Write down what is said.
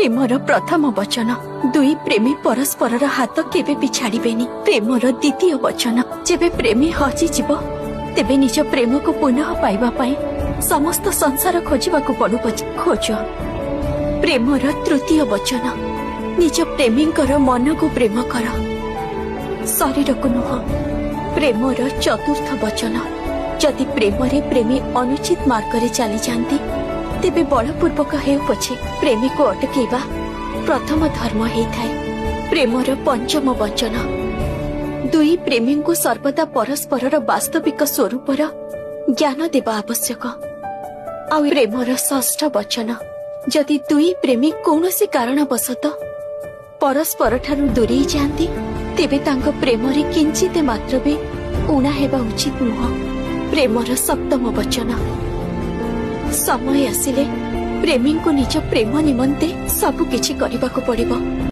Premiere प्रथम वचन दुई प्रेमी परस्पर हाथ केबे भी छाड़िबेनी। प्रेमर द्वितीय वचन जेबे प्रेमी हजि जीव तेबे निज प्रेम को पुनः पाइबा पाई समस्त संसार खोजिबा को पड़ू खोज। प्रेमर तृतीय वचन निज प्रेमींकर मन को प्रेम कर शरीर को नुह। प्रेमर चतुर्थ वचन जदि प्रेमरे प्रेमी अनुचित मार्ग रे चली जाती तेबे बलपूर्वक हेउ पछे प्रेमी को अटकेबा प्रथम धर्म हेइथाय। प्रेमर पंचम वचन दुई प्रेमी को सर्वदा परस्पर वास्तविक स्वरूपर ज्ञान देवा आवश्यक। आ प्रेमर षष्ठ वचन जदि दुई प्रेमी कौनसी कारणवशत परस्पर ठारू दूरे जाती तेबे तांको प्रेमरे किंचित मात्र भी ऊणा हेबा उचित नुह। प्रेमर सप्तम वचन समय आसिले प्रेमी को निज प्रेम निमंते सबु किछि करिबाको पड़िबो।